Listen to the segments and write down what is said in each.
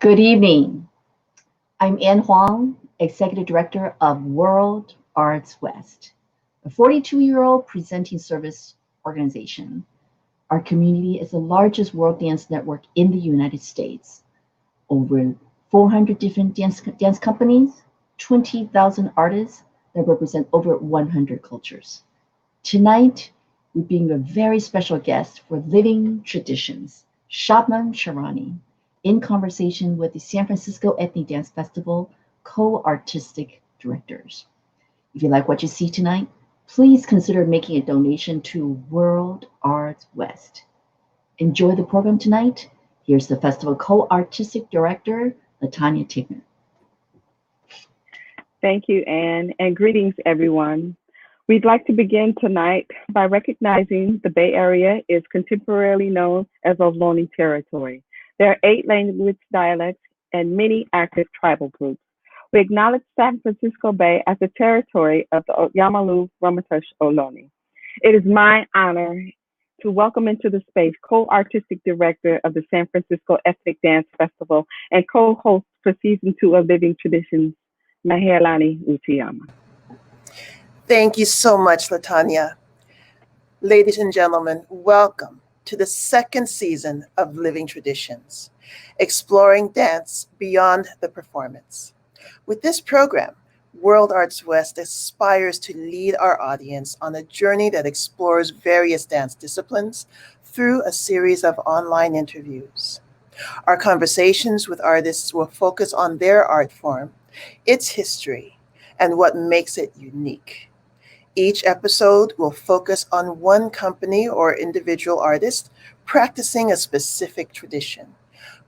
Good evening. I'm Ann Huang, Executive Director of World Arts West, a 42-year-old presenting service organization. Our community is the largest world dance network in the United States. Over 400 different dance companies, 20,000 artists that represent over 100 cultures. Tonight, we're being a very special guest for Living Traditions, Shabnam Shirvani, in conversation with the San Francisco Ethnic Dance Festival co-artistic directors. If you like what you see tonight, please consider making a donation to World Arts West. Enjoy the program tonight. Here's the festival co-artistic director, Latanya Tigner. Thank you, Anne, and greetings, everyone. We'd like to begin tonight by recognizing the Bay Area is contemporarily known as Ohlone territory. There are 8 language dialects and many active tribal groups. We acknowledge San Francisco Bay as the territory of the Yamalu Ramatush Ohlone. It is my honor to welcome into the space co-artistic director of the San Francisco Ethnic Dance Festival and co-host for season 2 of Living Traditions, Māhealani Uchiyama. Thank you so much, Latanya. Ladies and gentlemen, welcome to the second season of Living Traditions, exploring dance beyond the performance. With this program, World Arts West aspires to lead our audience on a journey that explores various dance disciplines through a series of online interviews. Our conversations with artists will focus on their art form, its history, and what makes it unique. Each episode will focus on one company or individual artist practicing a specific tradition.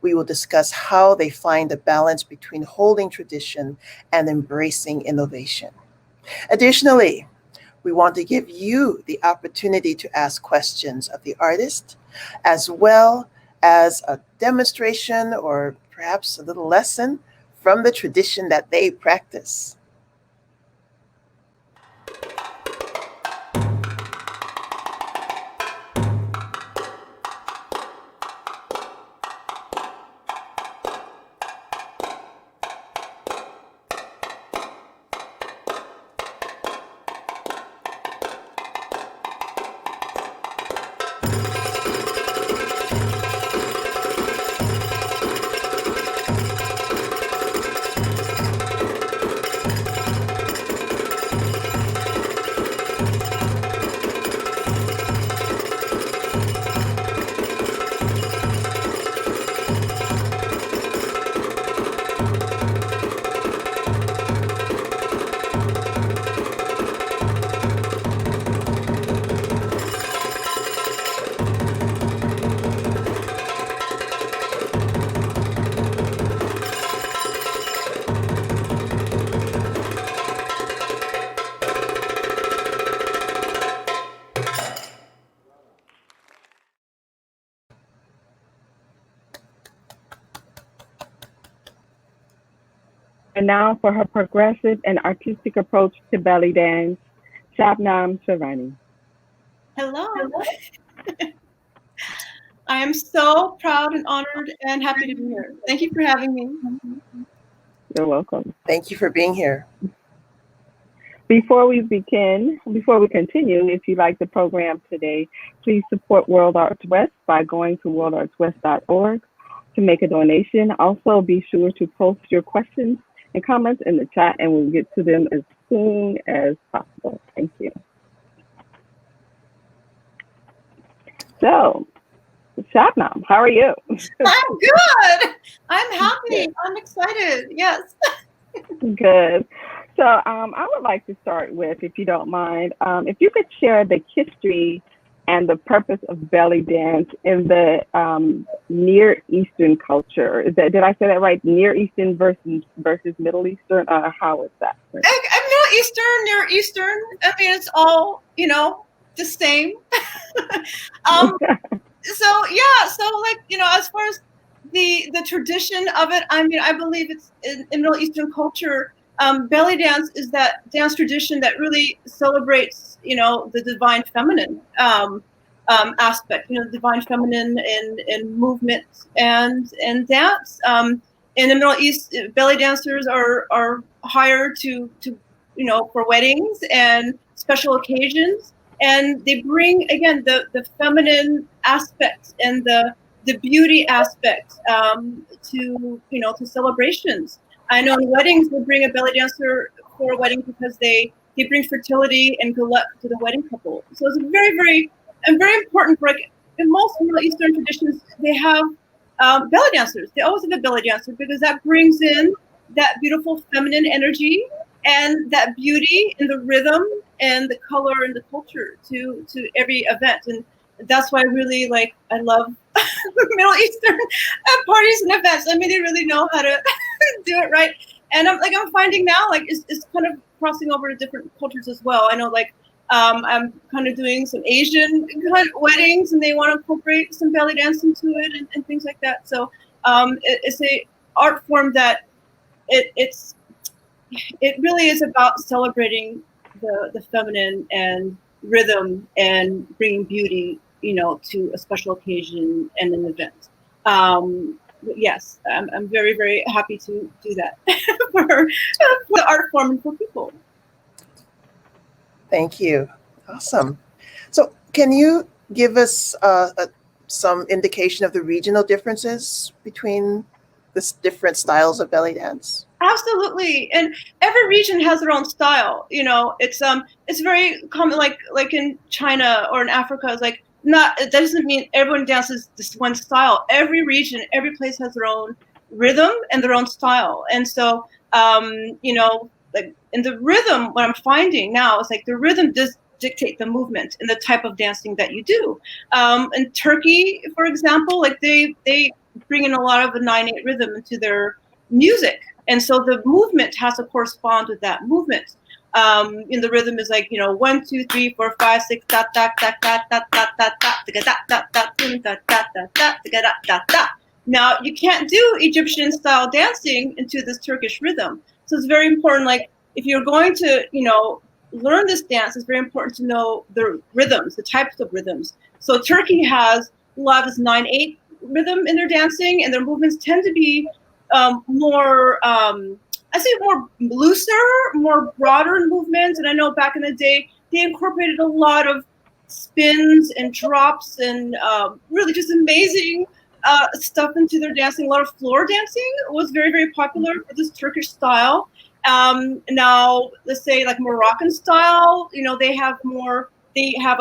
We will discuss how they find a balance between holding tradition and embracing innovation. Additionally, we want to give you the opportunity to ask questions of the artist, as well as a demonstration or perhaps a little lesson from the tradition that they practice. And now for her progressive and artistic approach to belly dance, Shabnam Shirvani. Hello. I am so proud and honored and happy to be here. Thank you for having me. You're welcome. Thank you for being here. Before we continue, if you like the program today, please support World Arts West by going to worldartswest.org to make a donation. Also, be sure to post your questions and comments in the chat, and we'll get to them as soon as possible. Thank you. So, Shabnam, how are you? I'm good. I'm happy. I'm excited. Yes. Good. So I would like to start with, if you don't mind, if you could share the history and the purpose of belly dance in the Near Eastern culture. Did I say that right? Near Eastern versus Middle Eastern? How is that? I'm not Eastern, Near Eastern. I mean, it's all, the same. As far as the tradition of it, I mean, I believe it's in Middle Eastern culture. Belly dance is that dance tradition that really celebrates, the divine feminine aspect, the divine feminine in movement and dance. in the Middle East, belly dancers are hired to for weddings and special occasions, and they bring again the feminine aspects and the beauty aspects to celebrations. I know in weddings they bring a belly dancer for a wedding because they bring fertility and good luck to the wedding couple. So it's a very important break. In most Middle Eastern traditions, they have belly dancers. They always have a belly dancer because that brings in that beautiful feminine energy and that beauty in the rhythm and the color and the culture to every event. And that's why I love Middle Eastern parties and events. I mean, they really know how to do it right. And I'm finding now it's kind of crossing over to different cultures as well. I know I'm kind of doing some Asian weddings, and they want to incorporate some belly dance into it and things like that. So it's a art form that it really is about celebrating the feminine and rhythm and bringing beauty, to a special occasion and an event. Yes, I'm very happy to do that for the art form and for people. Thank you. Awesome. So can you give us some indication of the regional differences between the different styles of belly dance? Absolutely, and every region has their own style. It's very common, like in China or in Africa. It's that doesn't mean everyone dances this one style. Every region, every place has their own rhythm and their own style. And so, in the rhythm, what I'm finding now is the rhythm does dictate the movement and the type of dancing that you do. In Turkey, for example, they bring in a lot of the 9/8 rhythm into their music. And so the movement has to correspond with that movement. In the rhythm is 1, 2, 3, 4, 5, 6, da da da da da da da da da da da da da da da. Now you can't do Egyptian style dancing into this Turkish rhythm. So it's very important. If you're going to learn this dance, it's very important to know the rhythms, the types of rhythms. So Turkey has a lot of this 9/8 rhythm in their dancing, and their movements tend to be more more looser, more broader movements. And I know back in the day, they incorporated a lot of spins and drops and really just amazing stuff into their dancing. A lot of floor dancing was very popular for this Turkish style. Now, let's say Moroccan style, they have a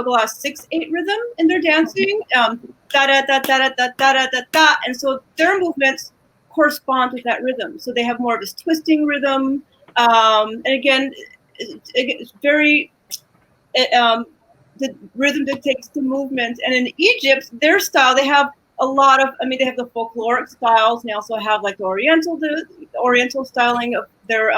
lot of 6/8 rhythm in their dancing. Da da da da da da da da da. And so their movements correspond with that rhythm. So they have more of this twisting rhythm. And again, it's very, the rhythm dictates the movement. And in Egypt, their style, they have a lot of, they have the folkloric styles. And they also have the Oriental styling of their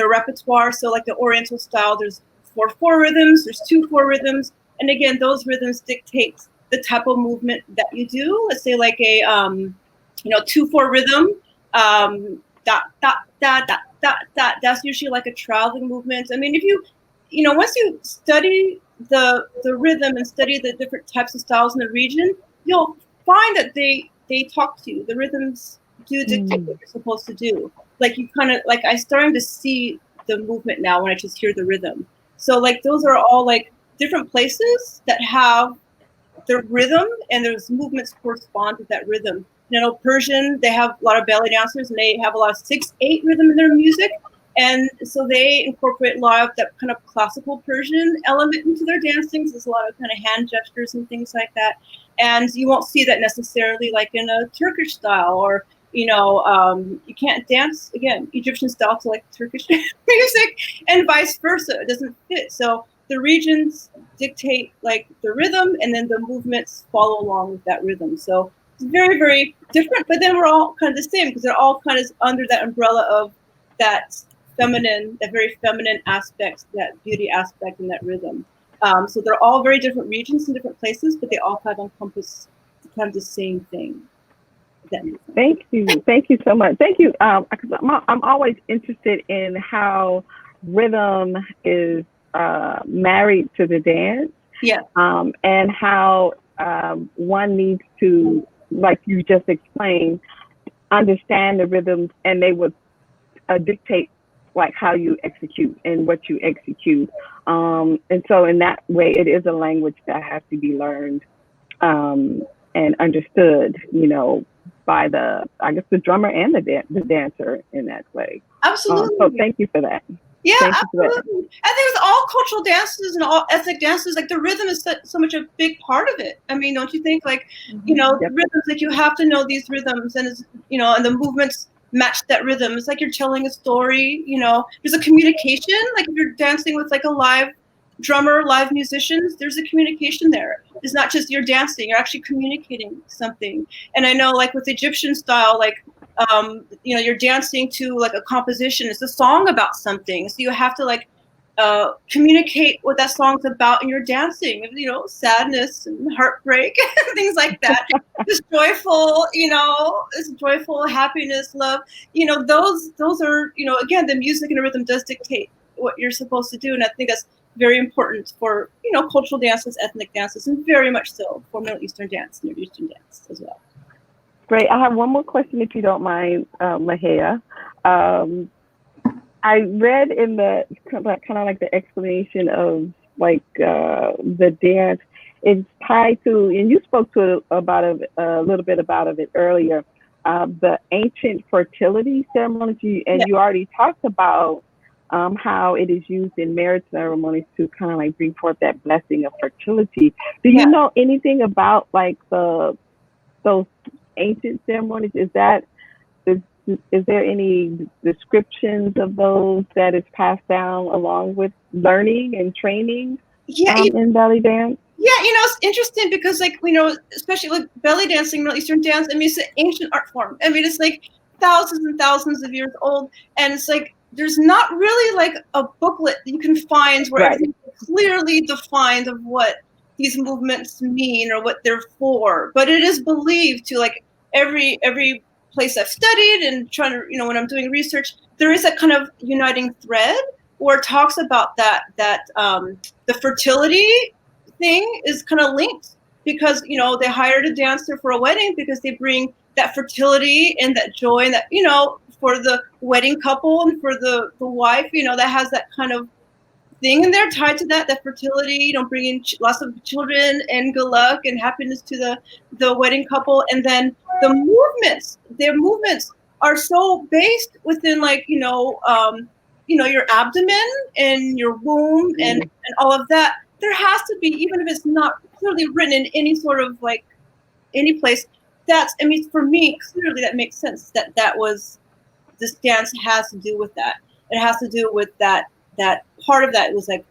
repertoire. So the Oriental style, there's 4/4 rhythms, there's 2/4 rhythms. And again, those rhythms dictate the type of movement that you do. Let's say a 2/4 rhythm, da da da da da da. That's usually a traveling movement. If you, once you study the rhythm and study the different types of styles in the region, you'll find that they talk to you. The rhythms do dictate what you're supposed to do. You kind of I'm starting to see the movement now when I just hear the rhythm. So those are all different places that have their rhythm, and those movements correspond with that rhythm. Persian, they have a lot of belly dancers, and they have a lot of 6/8 rhythm in their music. And so they incorporate a lot of that kind of classical Persian element into their dancing. So there's a lot of kind of hand gestures and things like that. And you won't see that necessarily in a Turkish style, or, you can't dance, again, Egyptian style to Turkish music, and vice versa. It doesn't fit. So the regions dictate the rhythm, and then the movements follow along with that rhythm. So it's very different, but then we're all kind of the same because they're all kind of under that umbrella of that feminine, that very feminine aspect, that beauty aspect, and that rhythm. So they're all very different regions and different places, but they all kind of encompass kind of the same thing. Thank you so much. Thank you. I'm always interested in how rhythm is married to the dance. Yeah. And how one needs to, like you just explained, understand the rhythms, and they would dictate like how you execute and what you execute. And so in that way, it is a language that has to be learned and understood, by the drummer and the dancer in that way. Absolutely. So thank you for that. Yeah, Thank absolutely. I think with all cultural dances and all ethnic dances, like the rhythm is so much a big part of it. I mean, don't you think? Like, the rhythms, like you have to know these rhythms, and and the movements match that rhythm. It's like you're telling a story. There's a communication. Like if you're dancing with like a live drummer, live musicians, there's a communication there. It's not just you're dancing; you're actually communicating something. And I know, like with Egyptian style, like. You're dancing to like a composition. It's a song about something. So you have to like communicate what that song's about, and you're dancing. Sadness and heartbreak, things like that. Just joyful, it's joyful, happiness, love. Those are, again, the music and the rhythm does dictate what you're supposed to do, and I think that's very important for cultural dances, ethnic dances, and very much so for Middle Eastern dance, Near Eastern dance as well. Great. I have one more question, if you don't mind, Mahea. I read in the kind of like the explanation of like the dance. It's tied to, and you spoke to it about it a little bit about it earlier. The ancient fertility ceremony, and you already talked about how it is used in marriage ceremonies to kind of like bring forth that blessing of fertility. Do you know anything about like those ancient ceremonies? Is there any descriptions of those that is passed down along with learning and training in belly dance? Yeah, it's interesting because like, especially like belly dancing, Middle Eastern dance, I mean, it's an ancient art form. I mean, it's like thousands and thousands of years old. And it's like, there's not really like a booklet that you can find where everything clearly defined of what these movements mean or what they're for. But it is believed to like, every place I've studied and trying to, when I'm doing research, there is a kind of uniting thread where it talks about that the fertility thing is kind of linked because, they hired a dancer for a wedding because they bring that fertility and that joy and that, for the wedding couple and for the wife, that has that kind of thing in there tied to that fertility, bringing lots of children and good luck and happiness to the wedding couple. And then their movements are so based within like, your abdomen and your womb and all of that. There has to be, even if it's not clearly written in any sort of like any place, for me, clearly that makes sense this dance has to do with that. It has to do with that part of that was like,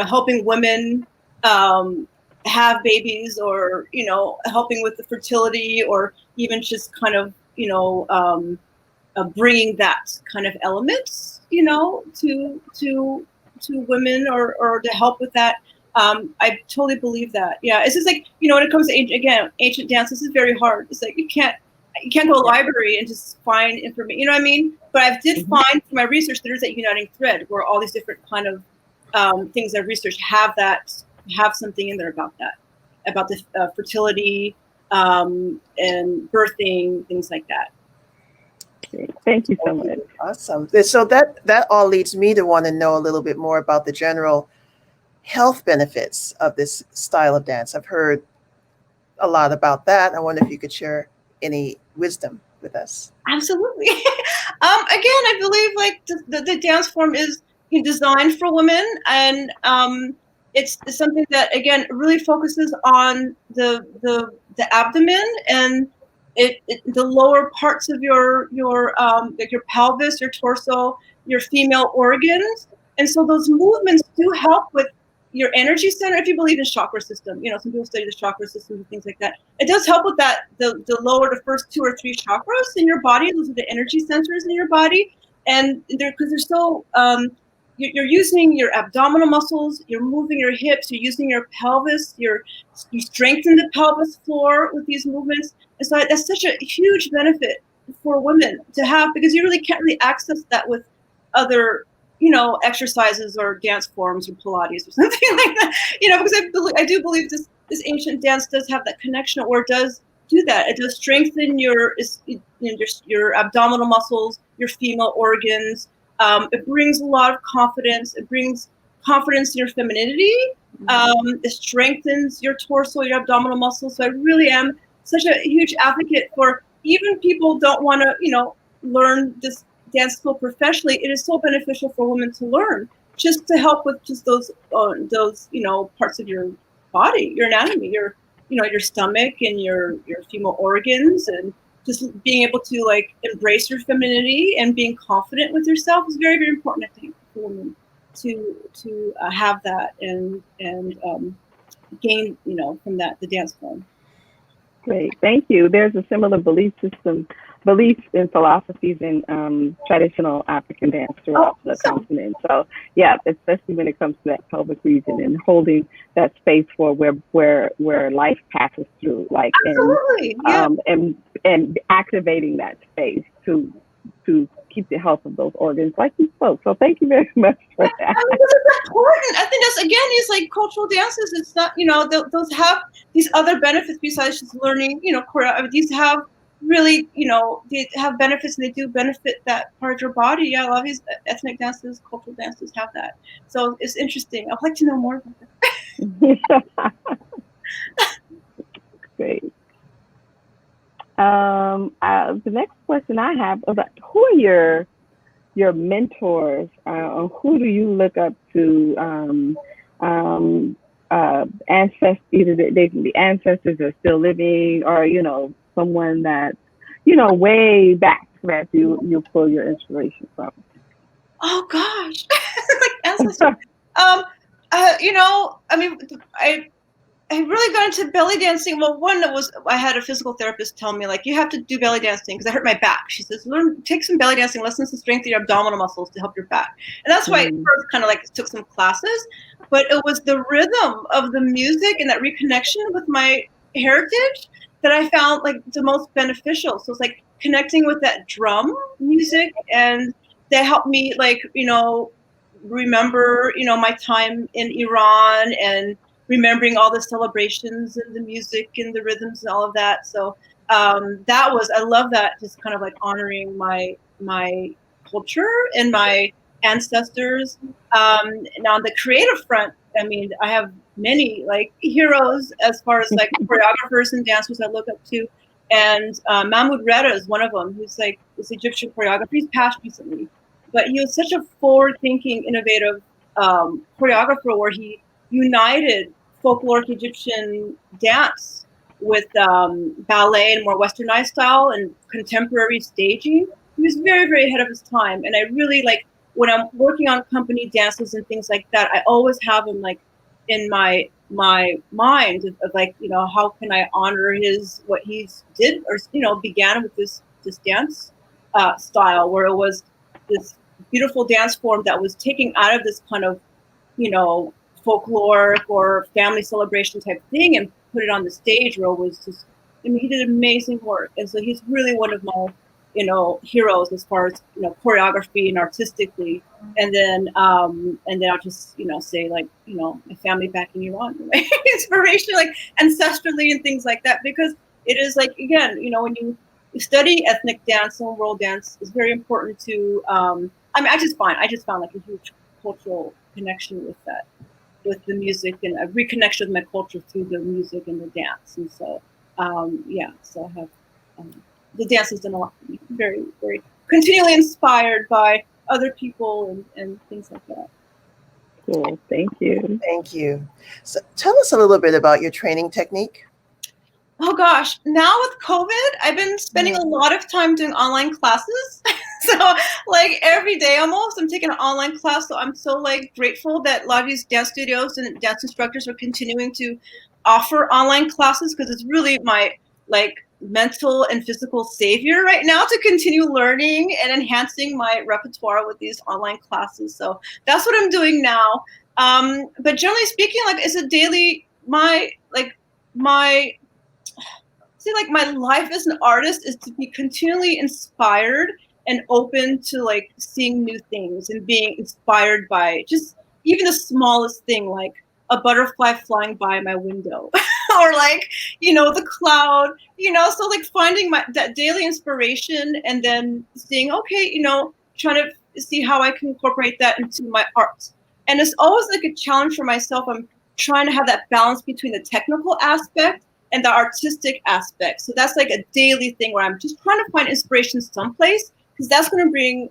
helping women have babies or, helping with the fertility or even just kind of, bringing that kind of element, to women or to help with that. I totally believe that. Yeah. It's just like, when it comes to ancient dance, this is very hard. It's like, you can't go to a library and just find information, you know what I mean? But I did find through my research, there's that uniting thread where all these different kind of things I've researched have something in there about that, about the fertility and birthing, things like that. Thank you so much. Awesome. So that all leads me to want to know a little bit more about the general health benefits of this style of dance. I've heard a lot about that. I wonder if you could share any wisdom with us. Absolutely. Again, I believe like the dance form is designed for women, and it's something that again really focuses on the abdomen and the lower parts of your like your pelvis, your torso, your female organs, and so those movements do help with your energy center. If you believe in chakra system, some people study the chakra system and things like that. It does help with that, the lower, the first 2 or 3 chakras in your body. Those are the energy centers in your body. And they're so, you're using your abdominal muscles, you're moving your hips, you're using your pelvis, you strengthen the pelvis floor with these movements. And so that's such a huge benefit for women to have, because you really can't really access that with other exercises or dance forms or Pilates or something like that, because I do believe this ancient dance does have that connection where it does do that. It does strengthen your abdominal muscles, your female organs. It brings a lot of confidence. It brings confidence in your femininity. It strengthens your torso, your abdominal muscles. So I really am such a huge advocate for even people don't want to, learn this dance skill professionally. It is so beneficial for women to learn, just to help with just those parts of your body, your anatomy, your stomach and your female organs, and just being able to like embrace your femininity and being confident with yourself is very, very important, I think, for women to have that and gain, from that, the dance form. Great, thank you. There's a similar beliefs and philosophies in traditional African dance throughout the continent. So yeah, especially when it comes to that pelvic region and holding that space for where life passes through, like absolutely, and activating that space to keep the health of those organs, like you spoke. So thank you very much for that. I mean, this is important. I think that's, again, these like cultural dances. It's not, those have these other benefits besides just learning, choreography. These have really, they have benefits, and they do benefit that part of your body. Yeah, a lot of these ethnic dances, cultural dances have that. So it's interesting. I'd like to know more about that. Great. The next question I have is, who are your mentors? Who do you look up to? Ancestors, either they can be ancestors that are still living, or someone that way back that you pull your inspiration from. Oh gosh, like ancestors. I really got into belly dancing. Well, I had a physical therapist tell me, like, you have to do belly dancing because I hurt my back. She says, take some belly dancing lessons to strengthen your abdominal muscles to help your back. And that's why I first kind of like took some classes. But it was the rhythm of the music and that reconnection with my heritage that I found like the most beneficial. So it's like connecting with that drum music, and that helped me like, remember, my time in Iran and remembering all the celebrations and the music and the rhythms and all of that. So I love that, just kind of like honoring my culture and my ancestors. And on the creative front, I mean, I have many like heroes as far as like choreographers and dancers I look up to. And Mahmoud Reda is one of them, who's like this Egyptian choreographer. He's passed recently, but he was such a forward-thinking, innovative choreographer, where he united folkloric Egyptian dance with ballet and more westernized style and contemporary staging. He was very, very ahead of his time. And I really like, when I'm working on company dances and things like that, I always have him like in my mind of like, how can I honor what he's did or, began with this dance style, where it was this beautiful dance form that was taken out of this kind of, folkloric or family celebration type thing and put it on the stage, where it was just, he did amazing work. And so he's really one of my, heroes as far as, choreography and artistically. And then I'll just, say like, my family back in Iran, right? Inspiration, like ancestrally and things like that, because it is like, again, when you study ethnic dance and world dance, it's very important to, I just found like a huge cultural connection with that, with the music, and a reconnection with my culture through the music and the dance. And so, so I have, the dance has done a lot for me. Very, very continually inspired by other people and things like that. Cool, thank you. Thank you. So tell us a little bit about your training technique. Oh gosh, now with COVID, I've been spending a lot of time doing online classes. So like every day almost, I'm taking an online class. So I'm so like grateful that a lot of these dance studios and dance instructors are continuing to offer online classes, because it's really my like mental and physical savior right now to continue learning and enhancing my repertoire with these online classes. So that's what I'm doing now. But generally speaking, like it's a daily, my life as an artist is to be continually inspired and open to like seeing new things and being inspired by just even the smallest thing, like a butterfly flying by my window or like, the cloud, so like finding that daily inspiration and then seeing, okay, trying to see how I can incorporate that into my art. And it's always like a challenge for myself. I'm trying to have that balance between the technical aspect and the artistic aspect. So that's like a daily thing where I'm just trying to find inspiration someplace, because that's going to bring,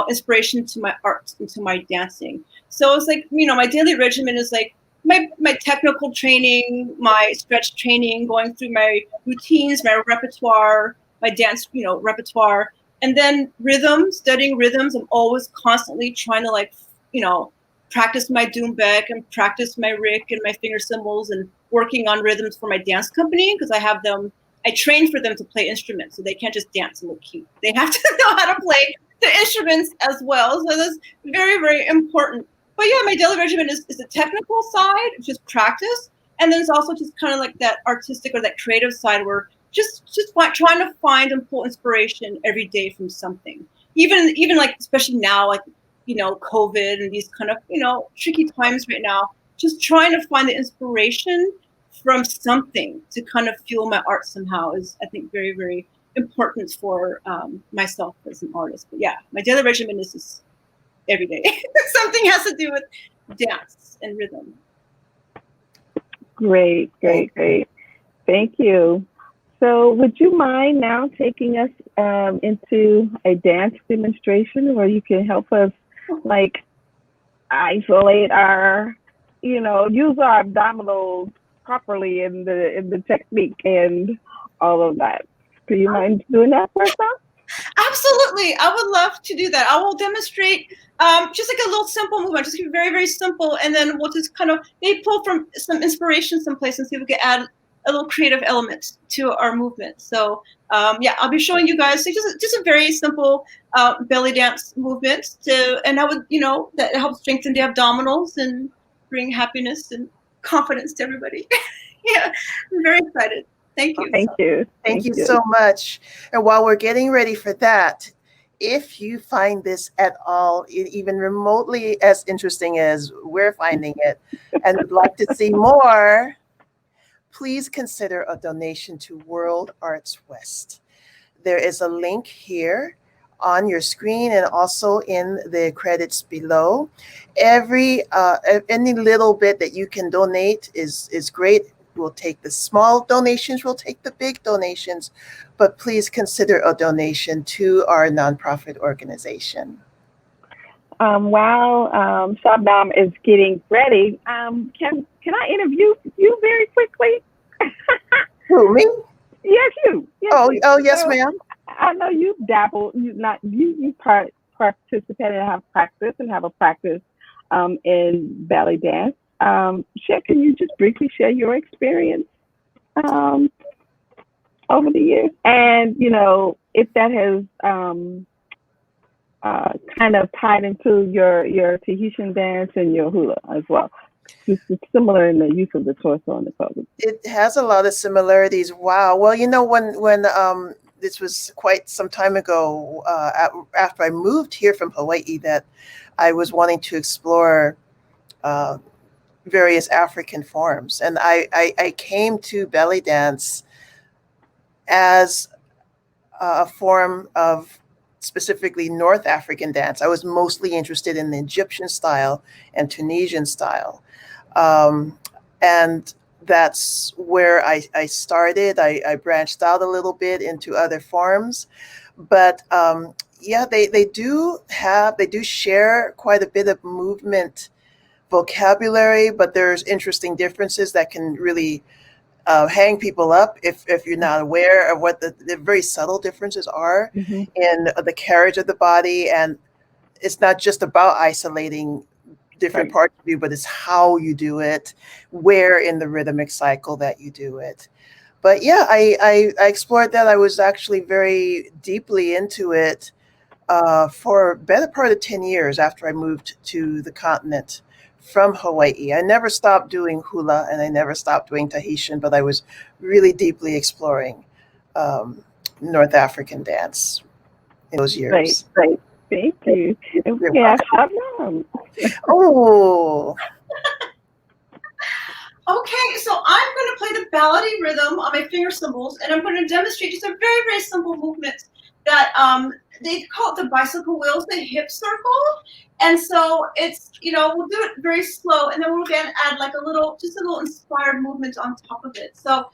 inspiration to my art and to my dancing. So it's like, my daily regimen is like my technical training, my stretch training, going through my routines, my repertoire, my dance, repertoire, and then rhythms, studying rhythms. I'm always constantly trying to like, practice my Doombek and practice my Rick and my finger cymbals and working on rhythms for my dance company, because I train for them to play instruments, so they can't just dance and look cute. They have to know how to play the instruments as well. So that's very, very important. But yeah, my daily regimen is the technical side, just practice. And then it's also just kind of like that artistic or that creative side where just trying to find and pull inspiration every day from something. Even like, especially now, like, COVID and these kind of, tricky times right now, just trying to find the inspiration from something to kind of fuel my art somehow is, I think, very, very important for myself as an artist. But yeah, my daily regimen is just every day. Something has to do with dance and rhythm. Great. Thank you. So would you mind now taking us into a dance demonstration where you can help us like isolate our, use our abdominals properly in the technique and all of that? Do you mind doing that for us now? Absolutely. I would love to do that. I will demonstrate just like a little simple movement, just very, very simple. And then we'll just kind of maybe pull from some inspiration someplace and see if we can add a little creative element to our movement. So yeah, I'll be showing you guys just a very simple belly dance movement and I would, that helps strengthen the abdominals and bring happiness and confidence to everybody. Yeah, I'm very excited. Thank you. Thank you so much. And while we're getting ready for that, if you find this at all, even remotely as interesting as we're finding it, and would like to see more, please consider a donation to World Arts West. There is a link here on your screen and also in the credits below. Any little bit that you can donate is great. We'll take the small donations, we'll take the big donations, but please consider a donation to our nonprofit organization. While Shabnam is getting ready, can I interview you very quickly? Who, me? Yes, you. Yes, yes, ma'am. I know you dabbled. You participated and have a practice in belly dance. Can you just briefly share your experience over the years, and if that has kind of tied into your Tahitian dance and your hula as well? It's similar in the use of the torso and the pelvis. It has a lot of similarities. Wow. Well, when this was quite some time ago, after I moved here from Hawaii, that I was wanting to explore various African forms. And I came to belly dance as a form of specifically North African dance. I was mostly interested in the Egyptian style and Tunisian style. And that's where I started. I branched out a little bit into other forms, but yeah, they do share quite a bit of movement vocabulary, but there's interesting differences that can really hang people up if you're not aware of what the very subtle differences are in the carriage of the body. And it's not just about isolating different parts of you, but it's how you do it, where in the rhythmic cycle that you do it. But yeah, I explored that. I was actually very deeply into it for a better part of 10 years after I moved to the continent from Hawaii. I never stopped doing hula and I never stopped doing Tahitian, but I was really deeply exploring North African dance in those years. Right. Thank you. Yeah, Shabnam. Oh. Okay, so I'm going to play the ballady rhythm on my finger cymbals, and I'm going to demonstrate just a very, very simple movement that they call it the bicycle wheels, the hip circle. And so it's, we'll do it very slow, and then we'll again add like a little inspired movement on top of it. So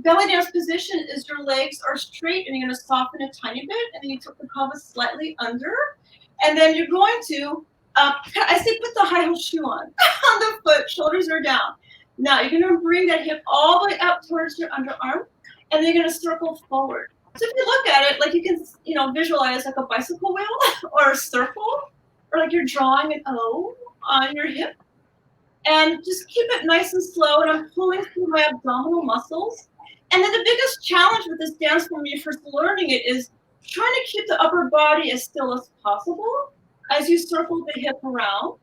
belly dance position is your legs are straight, and you're going to soften a tiny bit, and then you tilt the pelvis slightly under, and then you're going to, I say put the high heel shoe on the foot, shoulders are down. Now you're going to bring that hip all the way up towards your underarm, and then you're going to circle forward. So if you look at it, like you can, visualize like a bicycle wheel or a circle, or like you're drawing an O on your hip. And just keep it nice and slow, and I'm pulling through my abdominal muscles. And then the biggest challenge with this dance when you're first learning it is trying to keep the upper body as still as possible as you circle the hip around.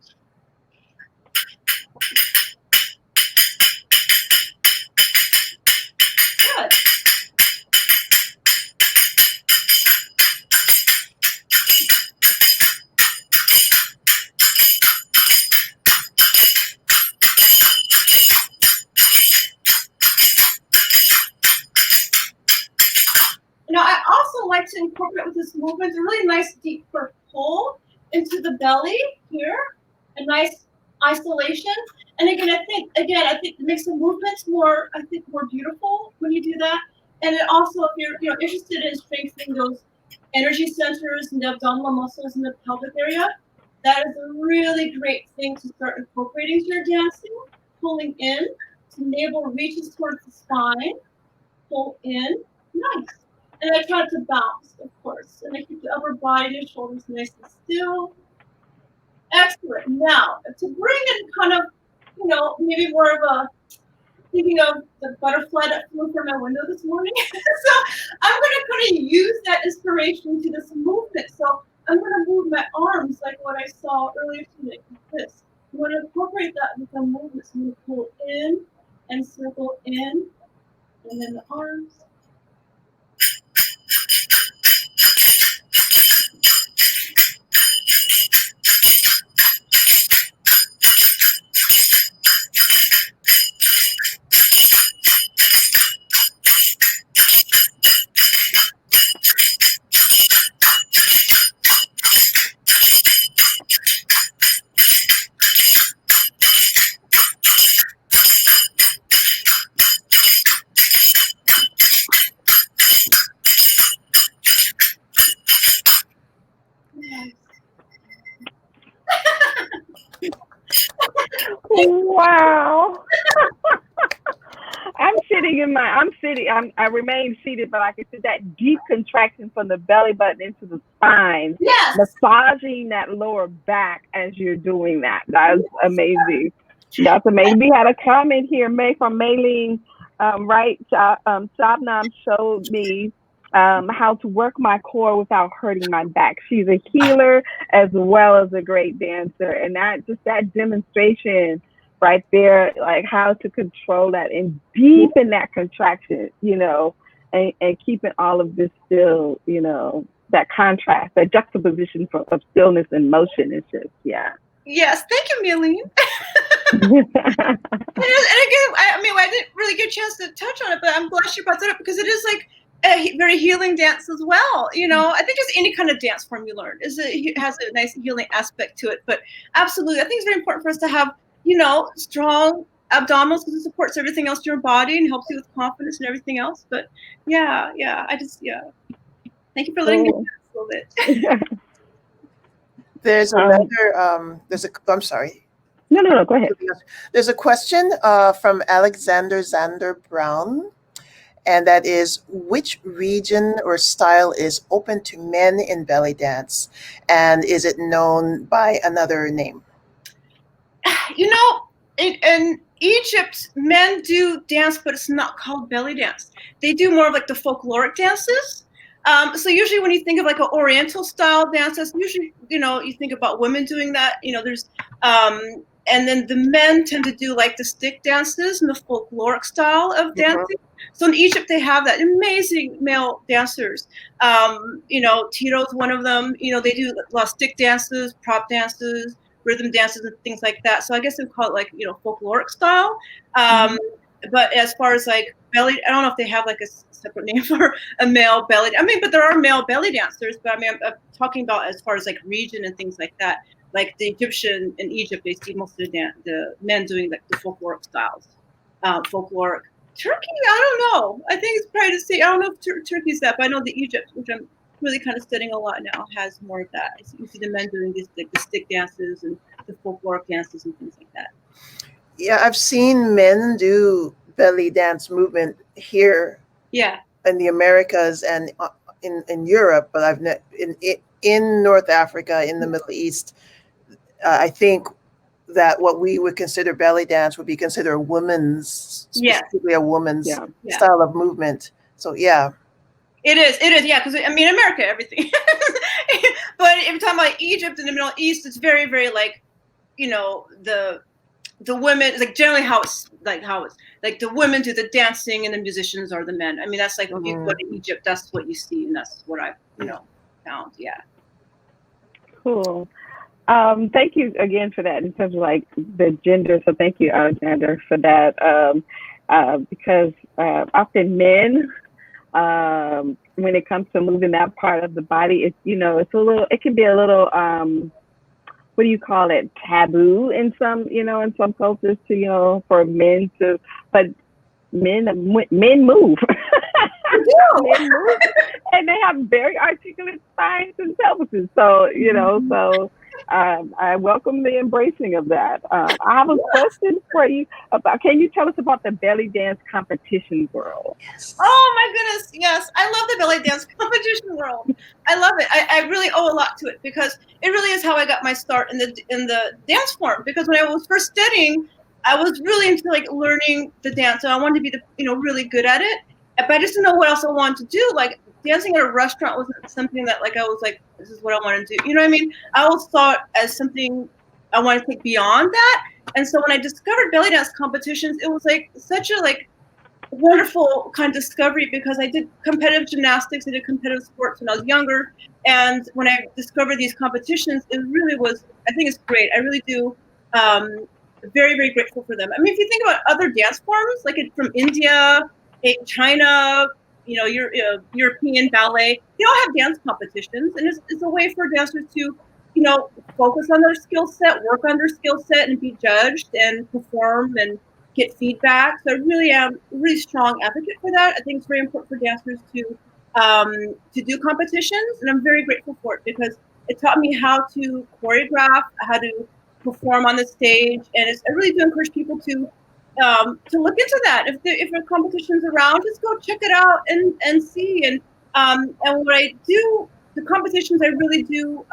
Good. Now, I also like to incorporate with this movement a really nice deep pull into the belly here, a nice isolation. And again, I think it makes the movements more beautiful when you do that. And it also, if you're interested in strengthening those energy centers and the abdominal muscles in the pelvic area, that is a really great thing to start incorporating to your dancing. Pulling in, so navel reaches towards the spine, pull in, nice. And I try to bounce, of course. And I keep the upper body and shoulders nice and still. Excellent. Now, to bring in kind of, maybe more of a, thinking of the butterfly that flew from my window this morning. So I'm going to kind of use that inspiration to this movement. So I'm going to move my arms like what I saw earlier today, like this. I'm going to incorporate that with the movements. I'm going to pull in and circle in, and then the arms. Wow. I remain seated, but I can see that deep contraction from the belly button into the spine. Yes. Massaging that lower back as you're doing that. That's amazing. That's amazing. We had a comment here from Maylene, right? Shabnam showed me how to work my core without hurting my back. She's a healer as well as a great dancer. And that demonstration right there, like how to control that and deepen that contraction, and keeping all of this still, that contrast, that juxtaposition of stillness and motion is just, yeah. Yes, thank you, Maylene. and again, I didn't really get a chance to touch on it, but I'm glad she brought that up because it is like a very healing dance as well. I think just any kind of dance form you learn it has a nice healing aspect to it. But absolutely, I think it's very important for us to have, strong abdominals because it supports everything else in your body and helps you with confidence and everything else. But yeah. Thank you for letting me do this a little bit. There's another, I'm sorry. No, go ahead. There's a question from Alexander Zander Brown, and that is, which region or style is open to men in belly dance, and is it known by another name? In Egypt, men do dance, but it's not called belly dance. They do more of like the folkloric dances. So usually when you think of like an Oriental style dance, that's usually, you think about women doing that. There's, and then the men tend to do like the stick dances and the folkloric style of dancing. So in Egypt, they have that amazing male dancers. Tito's one of them. They do a lot of stick dances, prop dances, rhythm dances and things like that. So I guess we call it like, folkloric style. But as far as like belly, I don't know if they have like a separate name for a male belly. I mean, but there are male belly dancers. But I mean, I'm talking about as far as like region and things like that. Like the Egyptian in Egypt, they see most of the men doing like the folkloric styles, folkloric. Turkey, I don't know. I think it's probably to say I don't know if Turkey's that, but I know the Egypt, which I'm really kind of studying a lot now, has more of that. You see the men doing these like the stick dances and the folkloric dances and things like that. Yeah, I've seen men do belly dance movement here. Yeah. In the Americas and in Europe, but in North Africa, in the Middle East, I think that what we would consider belly dance would be considered specifically a woman's style of movement. So yeah. It is, yeah, because I mean, America, everything. But if you're talking about Egypt and the Middle East, it's very, very like, the women, like generally how it's like the women do the dancing and the musicians are the men. I mean, that's like if you go to Egypt, that's what you see, and that's what I found. Yeah. Cool. Thank you again for that in terms of like the gender. So thank you, Alexander, for that. Because often men, when it comes to moving that part of the body, it can be a little, what do you call it, taboo in some cultures for men to, but men move. Men move, and they have very articulate spines and pelvises. So, I welcome the embracing of that. I have a question for you about, can you tell us about the belly dance competition world? Yes. Oh my goodness, yes. I love the belly dance competition world. I love it. I really owe a lot to it because it really is how I got my start in the dance form. Because when I was first studying, I was really into like learning the dance, and I wanted to be really good at it. But I just didn't know what else I wanted to do. Like dancing at a restaurant wasn't something that like I was like, this is what I want to do. You know what I mean? I always thought as something I wanted to take beyond that. And so when I discovered belly dance competitions, it was like such a like wonderful kind of discovery because I did competitive gymnastics, I did competitive sports when I was younger. And when I discovered these competitions, it really was, I think it's great. I really do. Very, very grateful for them. I mean, if you think about other dance forms, like from India, China, European ballet, they all have dance competitions, and it's a way for dancers to, focus on their skill set, work on their skill set, and be judged and perform and get feedback. So I really am a really strong advocate for that. I think it's very important for dancers to do competitions, and I'm very grateful for it because it taught me how to choreograph, how to perform on the stage, and I really do encourage people to look into that. If a competition's around, just go check it out and see. And what I do, the competitions I really do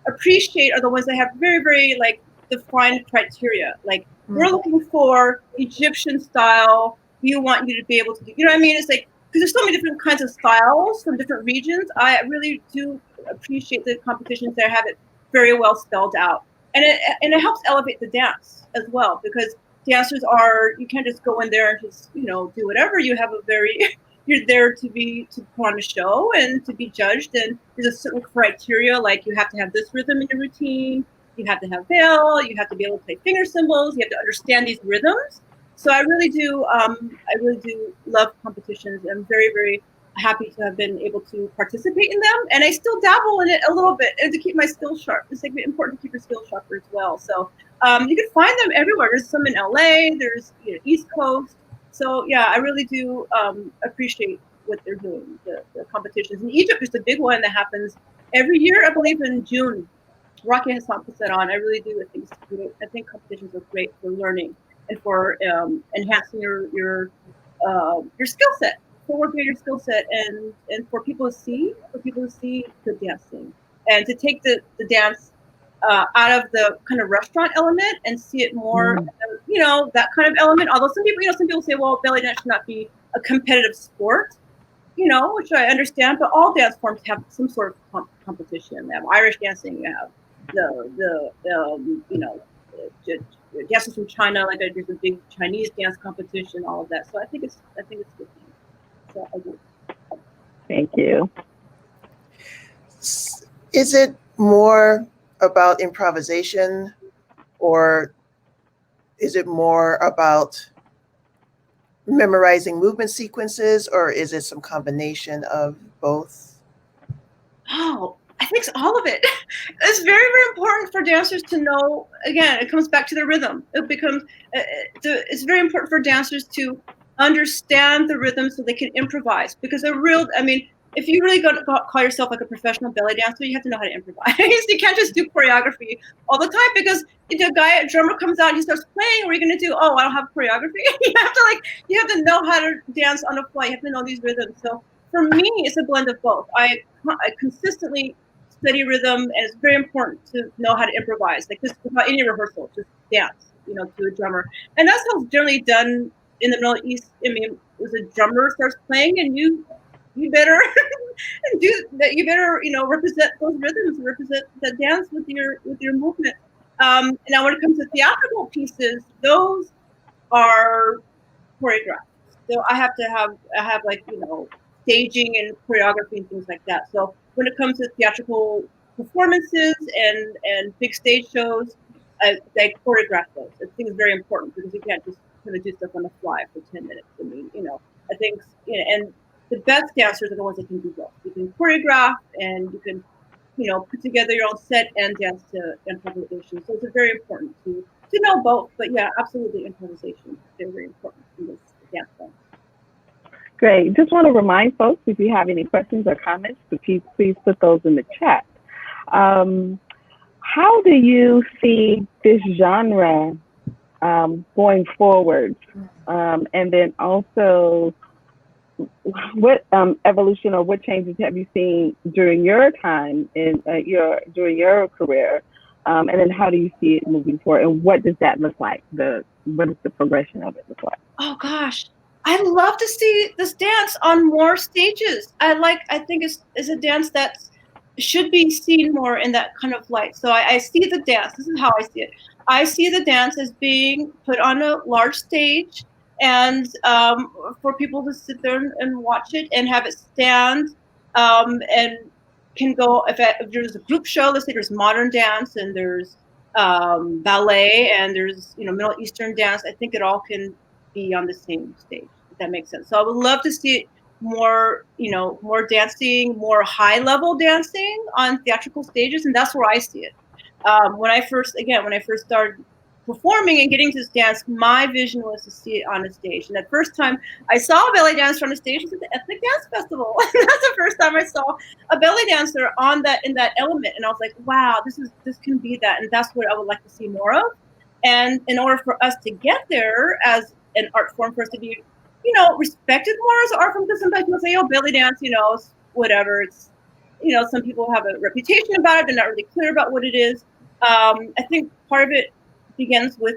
appreciate are the ones that have very, very like defined criteria. Like we're looking for Egyptian style. We want you to be able to do, you know what I mean? It's like, because there's so many different kinds of styles from different regions. I really do appreciate the competitions that have it very well spelled out. And it helps elevate the dance as well, because dancers you can't just go in there and just, do whatever. You have you're there to put on a show and to be judged. And there's a certain criteria, like you have to have this rhythm in your routine. You have to have veil. You have to be able to play finger cymbals. You have to understand these rhythms. So I really do love competitions. I'm very, very happy to have been able to participate in them, and I still dabble in it a little bit and to keep my skills sharp. It's like important to keep your skills sharper as well. So you can find them everywhere. There's some in LA. There's East Coast. So yeah, I really do appreciate what they're doing. The competitions in Egypt is a big one that happens every year. I believe in June. Rocky Hassan puts that on. I really do. I think competitions are great for learning and for enhancing your skill set. For working on your skill set and for people to see good dancing and to take the dance out of the kind of restaurant element and see it more, that kind of element. Although some people say, well, belly dance should not be a competitive sport, which I understand, but all dance forms have some sort of competition. They have Irish dancing, you have the dancers from China, like there's a big Chinese dance competition, all of that. So I think it's good. So I do. Thank you. Is it more about improvisation, or is it more about memorizing movement sequences, or is it some combination of both? Oh, I think it's all of it. It's very, very important for dancers to know. Again, it comes back to the rhythm. It's very important for dancers to understand the rhythm so they can improvise. Because if you really call yourself like a professional ballet dancer, you have to know how to improvise. You can't just do choreography all the time, because if a drummer comes out and he starts playing, what are you going to do? Oh, I don't have choreography. You have to know how to dance on the fly. You have to know these rhythms. So for me, it's a blend of both. I consistently study rhythm, and it's very important to know how to improvise. Like, just without any rehearsal, just dance, to a drummer. And that's how it's generally done in the Middle East. I mean, as a drummer starts playing, and you better do that. You better, represent those rhythms, represent the dance with your movement. Now, when it comes to theatrical pieces, those are choreographed. So I have like, staging and choreography and things like that. So when it comes to theatrical performances and big stage shows, they choreograph those. I think it's very important, because you can't just kind of do stuff on the fly for 10 minutes. I mean, I think, and the best dancers are the ones that can do both. You can choreograph, and you can, put together your own set and dance to improvisation. So it's very important to know both. But yeah, absolutely, improvisation is very, very important in this dance form. Great. Just want to remind folks, if you have any questions or comments, please put those in the chat. How do you see this genre going forward? And then also, what evolution or what changes have you seen during your time during your career? And then how do you see it moving forward? And what does that look like? What does the progression of it look like? Oh gosh, I'd love to see this dance on more stages. I think it's a dance that should be seen more in that kind of light. So I see the dance. This is how I see it. I see the dance as being put on a large stage, and for people to sit there and watch it and have it stand, and can go, if there's a group show. Let's say there's modern dance, and there's ballet, and there's Middle Eastern dance. I think it all can be on the same stage, if that makes sense. So I would love to see it more, more dancing, more high level dancing on theatrical stages, and that's where I see it. When I first started performing and getting to this dance, my vision was to see it on a stage. And the first time I saw a belly dancer on a stage was at the Ethnic Dance Festival. That's the first time I saw a belly dancer in that element, and I was like, wow, this can be that, and that's what I would like to see more of. And in order for us to get there as an art form, for us to be, respected more as an art form, because sometimes people say, oh, belly dance, whatever. It's, some people have a reputation about it. They're not really clear about what it is. I think part of it begins with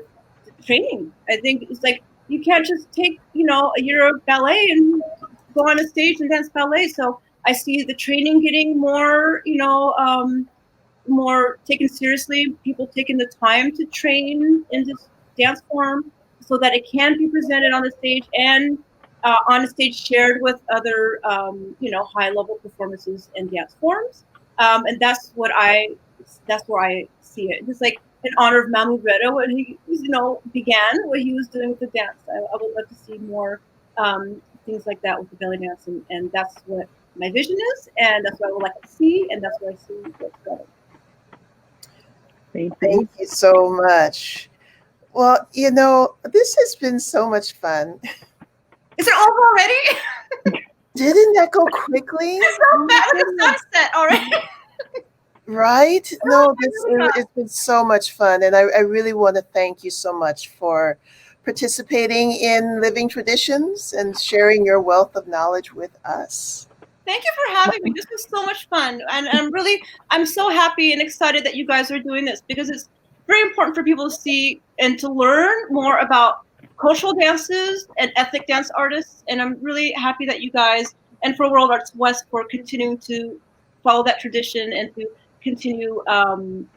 training. I think it's like, you can't just take, a year of ballet and go on a stage and dance ballet. So I see the training getting more, more taken seriously, people taking the time to train in this dance form so that it can be presented on the stage, and on a stage shared with other, high level performances and dance forms. And that's where I see it. It's like in honor of Mahmoud Reda, when he, began what he was doing with the dance. I would love to see more things like that with the belly dance, and that's what my vision is, and that's what I would like to see, and that's what I see what's going. Thank you so much. Well, this has been so much fun. Is it over already? Didn't that go quickly? It's so bad with the sunset already. Right? No, it's been so much fun. And I really want to thank you so much for participating in Living Traditions and sharing your wealth of knowledge with us. Thank you for having me. This was so much fun. And I'm so happy and excited that you guys are doing this, because it's very important for people to see and to learn more about cultural dances and ethnic dance artists. And I'm really happy that you guys, and for World Arts West, for continuing to follow that tradition and to continue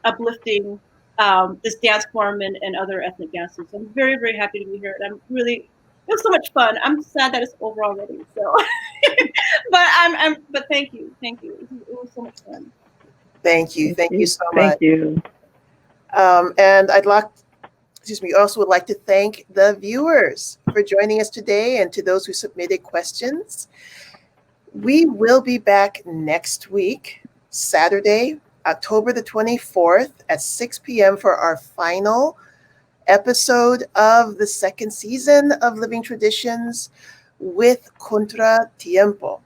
uplifting this dance form and other ethnic dances. So I'm very, very happy to be here. And it was so much fun. I'm sad that it's over already. So, but thank you. It was so much fun. Thank you. Thank you so much. Thank you. And also would like to thank the viewers for joining us today, and to those who submitted questions. We will be back next week, Saturday, October the 24th at 6 p.m. for our final episode of the second season of Living Traditions with Contra Tiempo.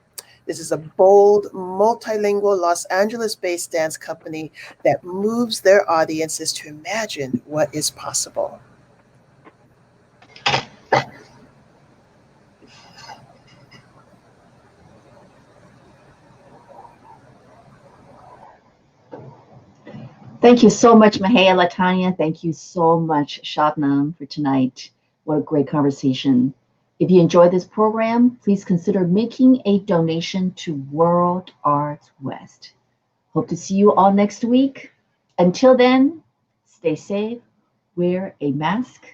This is a bold, multilingual Los Angeles-based dance company that moves their audiences to imagine what is possible. Thank you so much, Mahea, Latanya. Thank you so much, Shabnam, for tonight. What a great conversation. If you enjoyed this program, please consider making a donation to World Arts West. Hope to see you all next week. Until then, stay safe, wear a mask,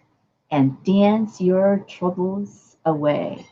and dance your troubles away.